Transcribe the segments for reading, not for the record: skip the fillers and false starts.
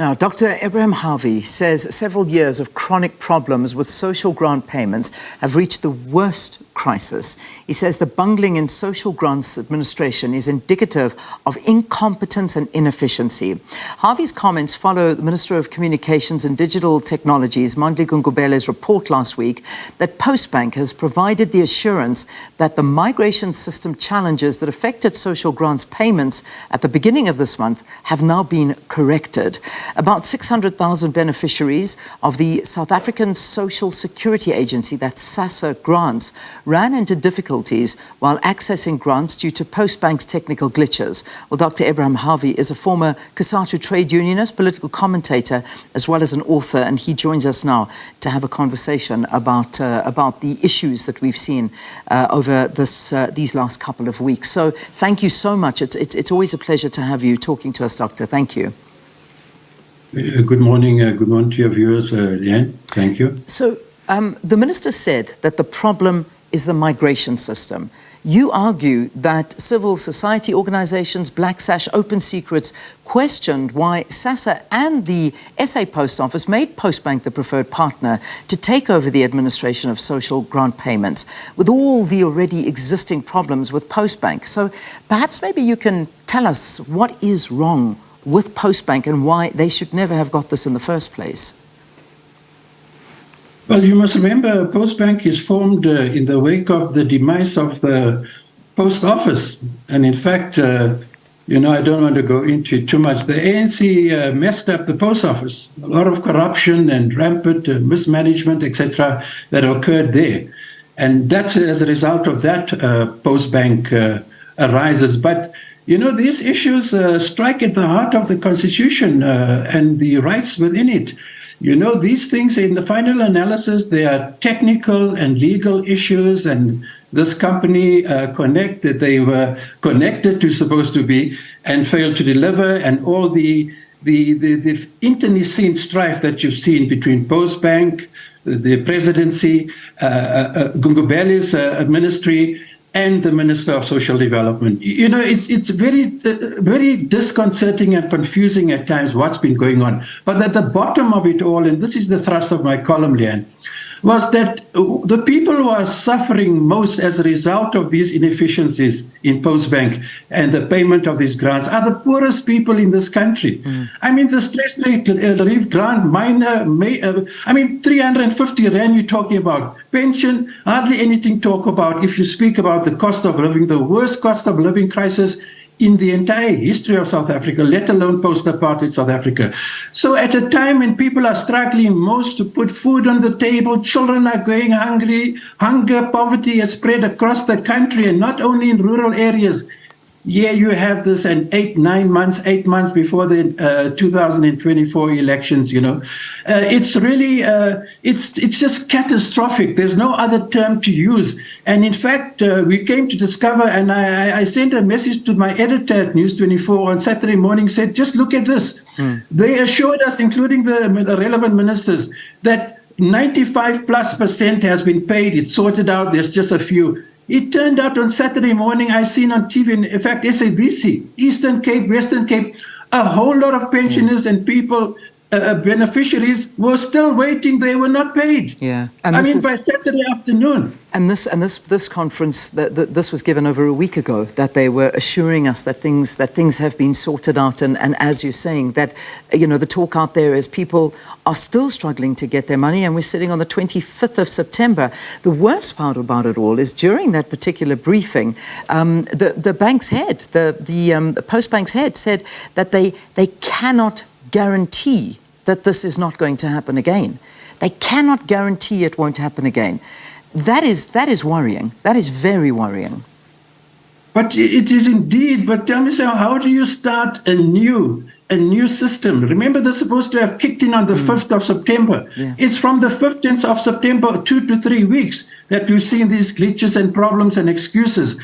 Now, Dr. Ebrahim Harvey says several years of chronic problems with social grant payments have reached the worst crisis. He says the bungling in social grants administration is indicative of incompetence and inefficiency. Harvey's comments follow the Minister of Communications and Digital Technologies, Mondli Gungubele's report last week that Postbank has provided the assurance that the migration system challenges that affected social grants payments at the beginning of this month have now been corrected. About 600,000 beneficiaries of the South African Social Security Agency, that's SASSA grants, ran into difficulties while accessing grants due to Postbank's technical glitches. Well, Dr. Ebrahim Harvey is a former Cosatu trade unionist, political commentator, as well as an author, and he joins us now to have a conversation about the issues that we've seen over these last couple of weeks. So thank you so much. It's always a pleasure to have you talking to us, Doctor. Thank you. Good morning. Good morning to your viewers, Leanne. Thank you. So the minister said that the problem is the migration system. You argue that civil society organizations, Black Sash, Open Secrets, questioned why SASSA and the SA Post Office made Postbank the preferred partner to take over the administration of social grant payments, with all the already existing problems with Postbank. So perhaps maybe you can tell us what is wrong with Postbank and why they should never have got this in the first place. Well, you must remember, Postbank is formed in the wake of the demise of the post office. And in fact, I don't want to go into it too much. The ANC messed up the post office. A lot of corruption and rampant mismanagement, etc., that occurred there. And that's as a result of that Postbank arises. But these issues strike at the heart of the Constitution and the rights within it. These things, in the final analysis, they are technical and legal issues, and this company they were connected to, supposed to be, and failed to deliver, and all the internecine strife that you've seen between Postbank, the presidency, Gungubele's ministry, and the Minister of Social Development. It's very disconcerting and confusing at times what's been going on. But at the bottom of it all, and this is the thrust of my column, Leanne, was that the people who are suffering most as a result of these inefficiencies in Postbank and the payment of these grants are the poorest people in this country. I mean, the stress rate relief grant, 350 Rand you're talking about. Pension, hardly anything to talk about if you speak about the cost of living, the worst cost of living crisis in the entire history of South Africa, let alone post-apartheid South Africa. So at a time when people are struggling most to put food on the table, children are going hungry, hunger, poverty has spread across the country, and not only in rural areas. Yeah, you have this, and 8 months before the 2024 elections, it's really, it's just catastrophic. There's no other term to use. And in fact, we came to discover, and I sent a message to my editor at News 24 on Saturday morning, said, just look at this. They assured us, including the relevant ministers, that 95+% has been paid. It's sorted out. There's just a few. It turned out on Saturday morning, I seen on TV, in fact, SABC, Eastern Cape, Western Cape, a whole lot of pensioners and people, beneficiaries, were still waiting. They were not paid. Yeah, and by Saturday afternoon. And this conference, this was given over a week ago, that they were assuring us that things have been sorted out, and as you're saying, that the talk out there is people are still struggling to get their money, and we're sitting on the 25th of September. The worst part about it all is during that particular briefing, the bank's head, the Postbank's head, said that they cannot guarantee that this is not going to happen again. They cannot guarantee it won't happen again. That is worrying. That is very worrying. But it is indeed. But tell me, how do you start a new system? Remember, they're supposed to have kicked in on the 5th of September. Yeah. It's from the 15th of September, 2 to 3 weeks, that we've seen these glitches and problems and excuses.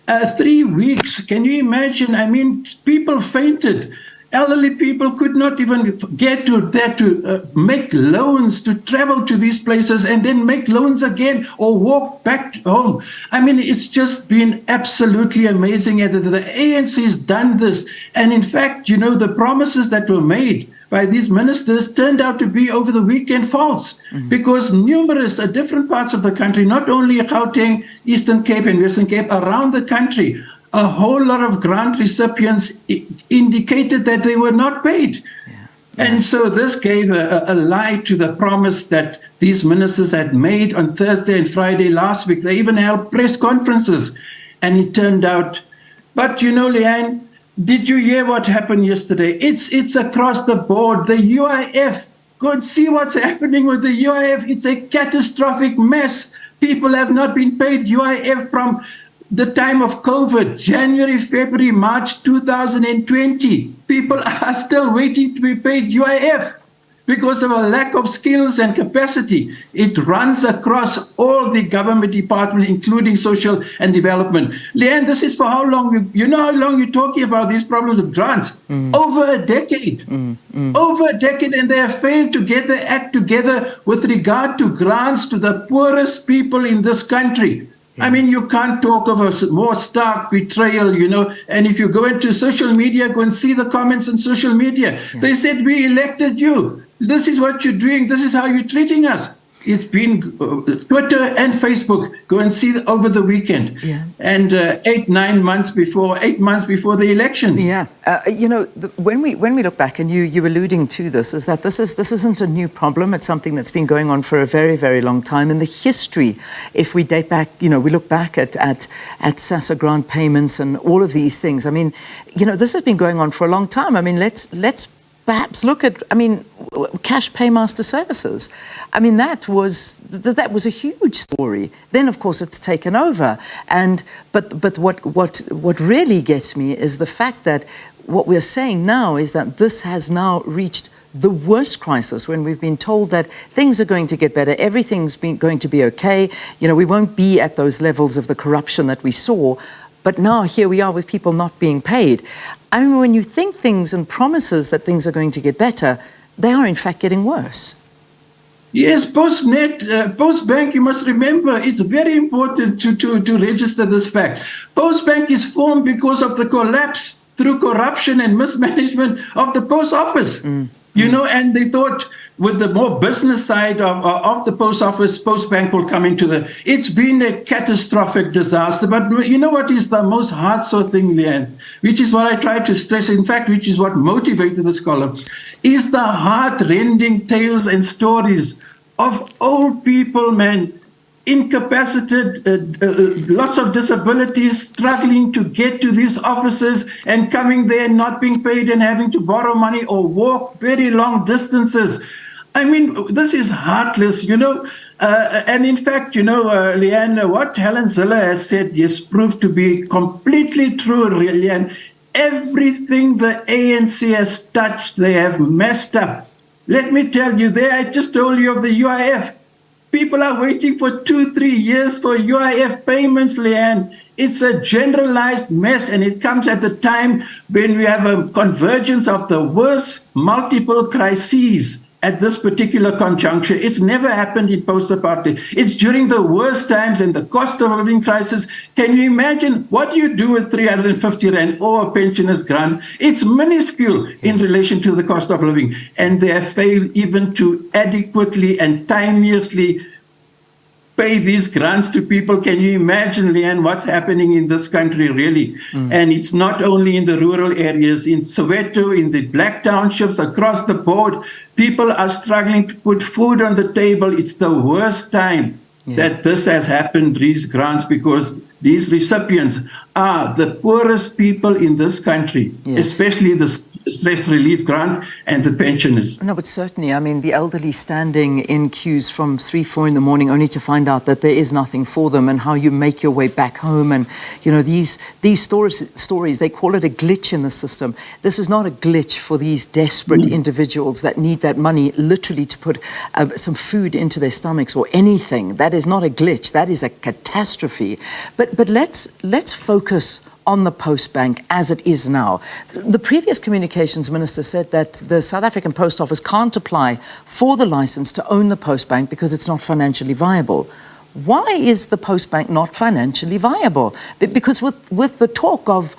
3 weeks. Can you imagine? I mean, people fainted. Elderly people could not even get to there to make loans to travel to these places and then make loans again or walk back home. I mean, it's just been absolutely amazing that the ANC has done this. And in fact, you know, the promises that were made by these ministers turned out to be over the weekend false, because numerous different parts of the country, not only Gauteng, Eastern Cape and Western Cape, around the country, a whole lot of grant recipients indicated that they were not paid. And so this gave a lie to the promise that these ministers had made on Thursday and Friday last week. They even held press conferences, and it turned out. But you know, Leanne, did you hear what happened yesterday? It's across the board. The UIF, go and see what's happening with the UIF. It's a catastrophic mess. People have not been paid UIF from the time of COVID, January, February, March 2020. People are still waiting to be paid UIF because of a lack of skills and capacity. It runs across all the government departments, including social and development. Leanne, this is for how long? You know how long you're talking about these problems with grants? Over a decade. Over a decade, and they have failed to get their act together with regard to grants to the poorest people in this country. I mean, you can't talk of a more stark betrayal, you know. And if you go into social media, go and see the comments on social media. They said, we elected you. This is what you're doing. This is how you're treating us. It's been Twitter and Facebook. Go and see over the weekend. And 8 months before the elections. You know, when we look back, and you alluding to this, is that this isn't a new problem. It's something that's been going on for a very, very long time. In the history, if we date back, you know, we look back at SASSA grant payments and all of these things. I mean, you know, this has been going on for a long time. I mean, let's perhaps look at, I mean, cash paymaster services. I mean, that was a huge story. Then, of course, it's taken over. But what really gets me is the fact that what we're saying now is that this has now reached the worst crisis, when we've been told that things are going to get better, everything's going to be okay. You know, we won't be at those levels of the corruption that we saw. But now here we are with people not being paid. I mean, when you think things and promises that things are going to get better, they are in fact getting worse. Yes, Postbank, you must remember, it's very important to register this fact. Postbank is formed because of the collapse through corruption and mismanagement of the post office. You know, and they thought with the more business side of the post office, Postbank will come into the... It's been a catastrophic disaster. But you know what is the most heart-sore thing, Leanne, which is what I try to stress, in fact, which is what motivated this column, is the heart-rending tales and stories of old people, man, incapacitated, lots of disabilities, struggling to get to these offices and coming there and not being paid and having to borrow money or walk very long distances. I mean, this is heartless, you know. And in fact, you know, Leanne, what Helen Ziller has said is proved to be completely true, Leanne. Everything the ANC has touched, they have messed up. Let me tell you, I just told you of the UIF. People are waiting for 2-3 years for UIF payments, Leanne. It's a generalized mess, and it comes at the time when we have a convergence of the worst multiple crises at this particular conjuncture. It's never happened in post-apartheid. It's during the worst times and the cost of living crisis. Can you imagine what you do with 350 Rand or a pensioner's grant? It's minuscule in relation to the cost of living. And they have failed even to adequately and timeously pay these grants to people. Can you imagine, Leanne, what's happening in this country, really? And it's not only in the rural areas, in Soweto, in the black townships, across the board, people are struggling to put food on the table. It's the worst time that this has happened, these grants, because these recipients are the poorest people in this country, especially the stress relief grant and the pensioners. No, but certainly, I mean, the elderly standing in queues from 3-4 in the morning only to find out that there is nothing for them, and how you make your way back home. And, you know, these stories, they call it a glitch in the system. This is not a glitch for these desperate individuals that need that money literally to put some food into their stomachs or anything. That is not a glitch. That is a catastrophe. But let's focus on the Postbank as it is now. The previous communications minister said that the South African Post Office can't apply for the license to own the Postbank because it's not financially viable. Why is the Postbank not financially viable? Because with the talk of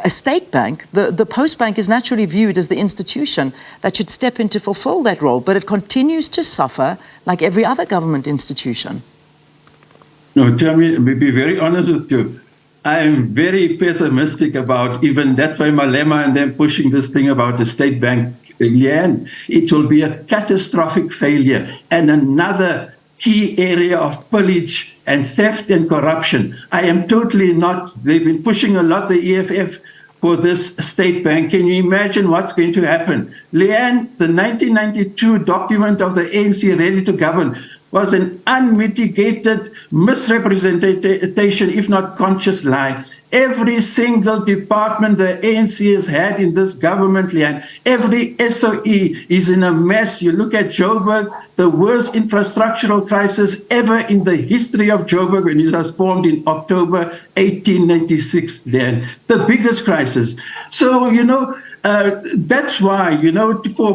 a state bank, the Postbank is naturally viewed as the institution that should step in to fulfill that role, but it continues to suffer like every other government institution. No, tell me, be very honest with you. I am very pessimistic about even that's why Malema and them pushing this thing about the state bank. Leanne, it will be a catastrophic failure and another key area of pillage and theft and corruption. I am totally not. They've been pushing a lot, the EFF, for this state bank. Can you imagine what's going to happen? Leanne, the 1992 document of the ANC Ready to Govern was an unmitigated misrepresentation, if not conscious lie. Every single department the ANC has had in this government, Leanne, every SOE is in a mess. You look at Joburg, the worst infrastructural crisis ever in the history of Joburg when it was formed in October 1896, Leanne, the biggest crisis. So, that's why,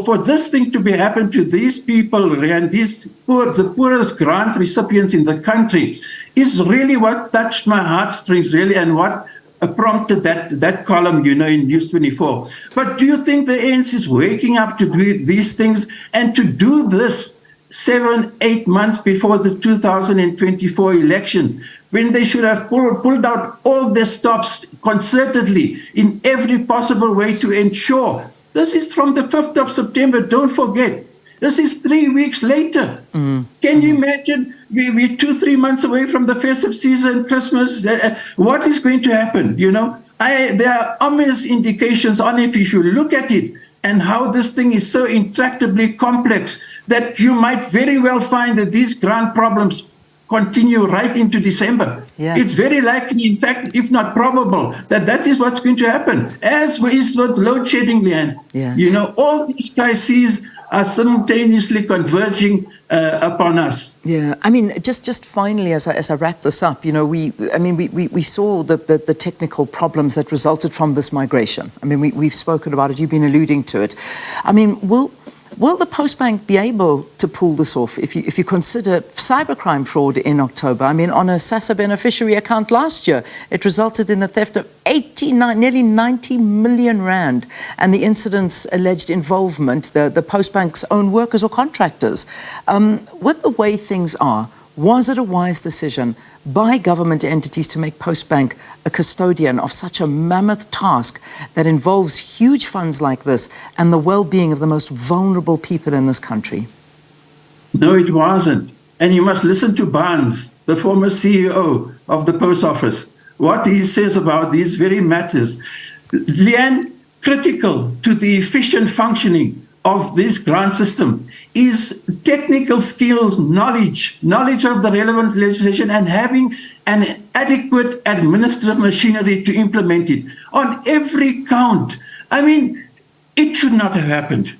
for this thing to be happened to these people and the poorest grant recipients in the country is really what touched my heartstrings, really, and what prompted that column, in News 24. But do you think the ANC is waking up to do these things and to do this 7-8 months before the 2024 election, when they should have pulled out all their stops concertedly in every possible way to ensure? This is from the 5th of September, don't forget. This is 3 weeks later. Can you imagine? We're 2-3 months away from the festive season, Christmas. What is going to happen? There are obvious indications on it if you look at it and how this thing is so intractably complex that you might very well find that these grant problems continue right into December. Yeah. It's very likely, in fact, if not probable, that is what's going to happen. As is with load shedding, Leanne. Yeah. All these crises are simultaneously converging upon us. Yeah, I mean, just finally, as I wrap this up, we saw the technical problems that resulted from this migration. I mean, we've spoken about it. You've been alluding to it. I mean, will the Postbank be able to pull this off if you consider cybercrime fraud in October? I mean, on a SASSA beneficiary account last year, it resulted in the theft of nearly 90 million rand, and the incident's alleged involvement, the Postbank's own workers or contractors. With the way things are, was it a wise decision by government entities to make Postbank a custodian of such a mammoth task that involves huge funds like this and the well-being of the most vulnerable people in this country? No, it wasn't. And you must listen to Barnes, the former CEO of the Post Office, what he says about these very matters. Leanne, critical to the efficient functioning of this grant system is technical skills, knowledge of the relevant legislation, and having an adequate administrative machinery to implement it on every count. I mean, it should not have happened.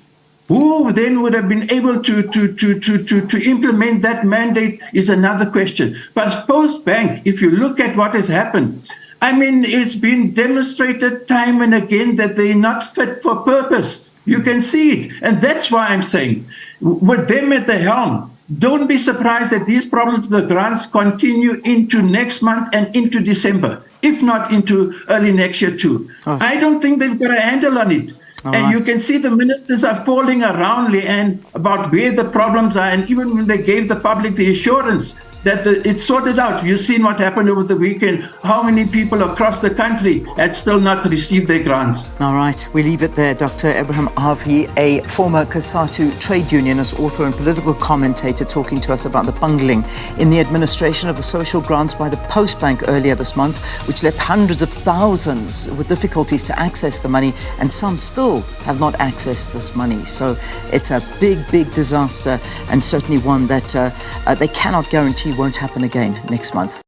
Who then would have been able to implement that mandate is another question. But Postbank, if you look at what has happened, I mean, it's been demonstrated time and again that they're not fit for purpose. You can see it. And that's why I'm saying, with them at the helm, don't be surprised that these problems with the grants continue into next month and into December, if not into early next year too. I don't think they've got a handle on it. And you can see the ministers are falling around, Leanne, about where the problems are. And even when they gave the public the assurance that it's sorted out. You've seen what happened over the weekend, how many people across the country had still not received their grants. All right, we leave it there. Dr Ebrahim Harvey, a former Cosatu trade unionist, author and political commentator, talking to us about the bungling in the administration of the social grants by the Postbank earlier this month, which left hundreds of thousands with difficulties to access the money, and some still have not accessed this money. So it's a big disaster, and certainly one that they cannot guarantee won't happen again next month.